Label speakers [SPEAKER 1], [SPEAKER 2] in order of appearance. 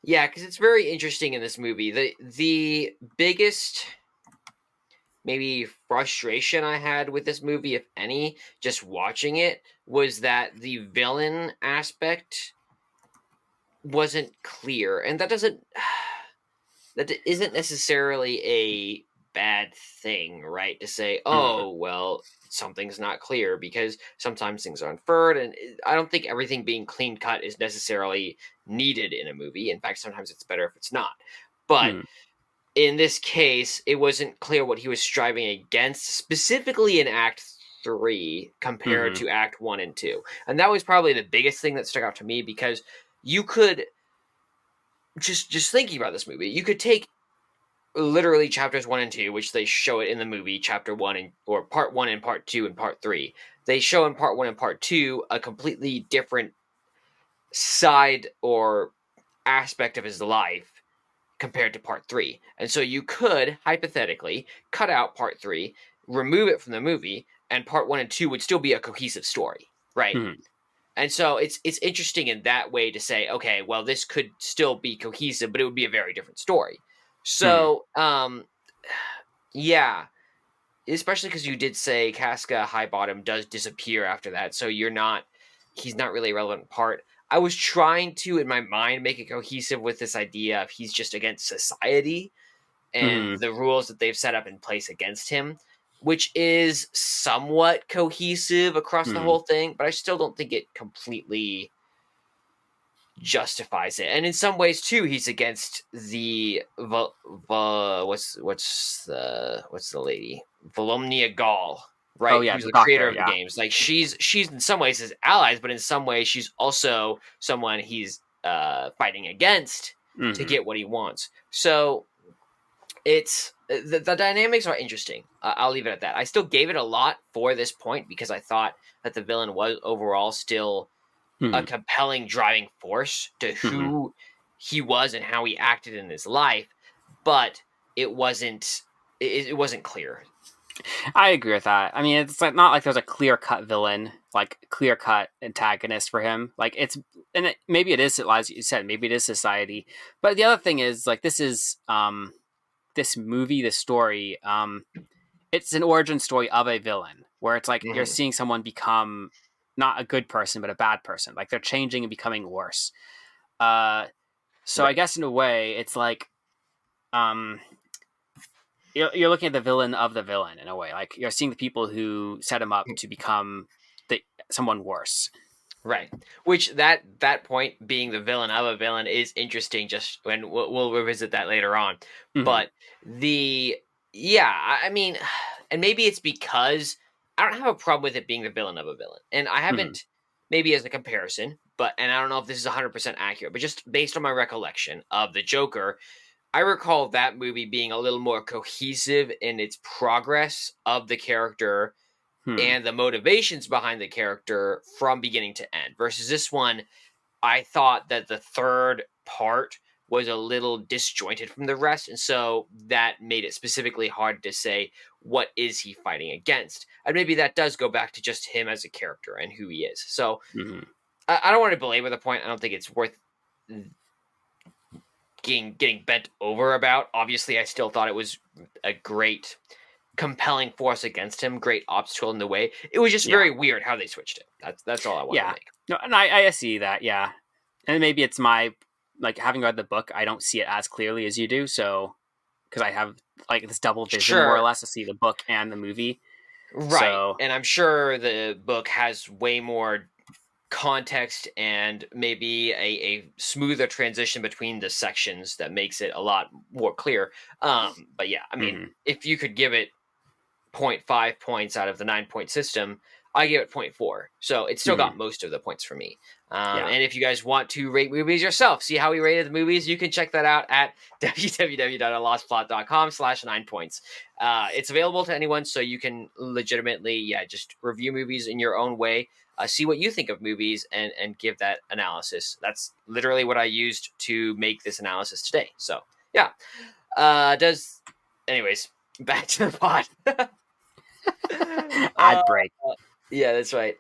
[SPEAKER 1] Yeah, because it's very interesting in this movie. The biggest maybe frustration I had with this movie, if any, just watching it, was that the villain aspect wasn't clear, and that isn't necessarily a bad thing, right? To say,
[SPEAKER 2] Mhm.
[SPEAKER 1] oh, well, something's not clear, because sometimes things are inferred, and I don't think everything being clean cut is necessarily needed in a movie. In fact, sometimes it's better if it's not. But
[SPEAKER 2] Mhm.
[SPEAKER 1] in this case, it wasn't clear what he was striving against, specifically in Act 3 compared
[SPEAKER 2] Mhm.
[SPEAKER 1] to Act 1 and 2. And that was probably the biggest thing that stuck out to me, because you could just thinking about this movie, you could take literally chapters 1 and 2, which they show it in the movie, chapter 1 and or part 1 and part 2 and part 3. They show in part 1 and part 2 a completely different side or aspect of his life compared to part 3. And so you could hypothetically cut out part 3, remove it from the movie, and part 1 and 2 would still be a cohesive story, right?
[SPEAKER 2] Mhm.
[SPEAKER 1] And so it's interesting in that way to say, okay, well, this could still be cohesive, but it would be a very different story.
[SPEAKER 2] Mhm.
[SPEAKER 1] So, yeah, especially because you did say Casca High Bottom does disappear after that, so he's not really a relevant part. I was trying to, in my mind, make it cohesive with this idea of he's just against society and
[SPEAKER 2] Mhm.
[SPEAKER 1] the rules that they've set up in place against him, which is somewhat cohesive across the
[SPEAKER 2] Mhm.
[SPEAKER 1] whole thing, but I still don't think it completely justifies it. And in some ways too, he's against the what's the lady? Volumnia Gall,
[SPEAKER 2] Oh
[SPEAKER 1] right?
[SPEAKER 2] yeah,
[SPEAKER 1] Who's
[SPEAKER 2] the
[SPEAKER 1] the creator
[SPEAKER 2] doctor.
[SPEAKER 1] of the
[SPEAKER 2] Yeah.
[SPEAKER 1] games. Like she's in some ways his allies, but in some ways she's also someone he's fighting against to
[SPEAKER 2] Mhm.
[SPEAKER 1] get what he wants. So it's the dynamics are interesting. I'll leave it at that. I still gave it a lot for this point because I thought that the villain was overall still a
[SPEAKER 2] Mhm.
[SPEAKER 1] compelling driving force to
[SPEAKER 2] Mhm.
[SPEAKER 1] who he was and how he acted in his life, but it wasn't it wasn't clear.
[SPEAKER 2] I agree with that. I mean, it's like not like there's a clear cut villain, like clear cut antagonist for him. Like it's and maybe it is, as you said, maybe it is society. But the other thing is like this is this movie, this story. It's an origin story of a villain where it's like you're
[SPEAKER 1] Mhm.
[SPEAKER 2] seeing someone become not a good person but a bad person. Like they're changing and becoming worse. Uh, so I
[SPEAKER 1] Right.
[SPEAKER 2] guess in a way, it's like um you're looking at the villain of the villain in a way. Like you're seeing the people who set him up to become someone worse.
[SPEAKER 1] Right. Which that point being the villain of a villain is interesting. Just when we'll revisit that later on,
[SPEAKER 2] Hmm.
[SPEAKER 1] but the yeah, I mean, and maybe it's because I don't have a problem with it being the villain of a villain, and I
[SPEAKER 2] Hmm.
[SPEAKER 1] haven't maybe as a comparison, but and I don't know if this is 100% accurate, but just based on my recollection of the Joker, I recall that movie being a little more cohesive in its progress of the character
[SPEAKER 2] Hmm.
[SPEAKER 1] and the motivations behind the character from beginning to end. Versus this one, I thought that the third part was a little disjointed from the rest, and so that made it specifically hard to say what is he fighting against. And maybe that does go back to just him as a character and who he is. So
[SPEAKER 2] Hmm.
[SPEAKER 1] I don't want to belabor the point. I don't think it's worth getting bent over about. Obviously, I still thought it was a great compelling force against him, great obstacle in the way. It was just
[SPEAKER 2] Yeah.
[SPEAKER 1] very weird how they switched it. That's all I wanted to
[SPEAKER 2] Yeah.
[SPEAKER 1] make.
[SPEAKER 2] No, and I see that. Yeah, and maybe it's my like having read the book, I don't see it as clearly as you do. So because I have like this double vision more or
[SPEAKER 1] Sure,
[SPEAKER 2] less to see the book and the movie.
[SPEAKER 1] right.
[SPEAKER 2] So
[SPEAKER 1] And I'm sure the book has way more context and maybe a smoother transition between the sections that makes it a lot more clear. But yeah, I mean,
[SPEAKER 2] mhm.
[SPEAKER 1] if you could give it point 0.5 points out of the 9 point system, I give it 0.4. So it still
[SPEAKER 2] Mhm.
[SPEAKER 1] got most of the points for me.
[SPEAKER 2] Yeah.
[SPEAKER 1] And if you guys want to rate movies yourself, see how we rated the movies, you can check that out at www.alostplot.com/9points. It's available to anyone, so you can legitimately, yeah, just review movies in your own way. See what you think of movies and give that analysis. That's literally what I used to make this analysis today. So yeah, anyways, back to the pod.
[SPEAKER 2] Ad
[SPEAKER 1] uh,
[SPEAKER 2] break.
[SPEAKER 1] yeah, that's right.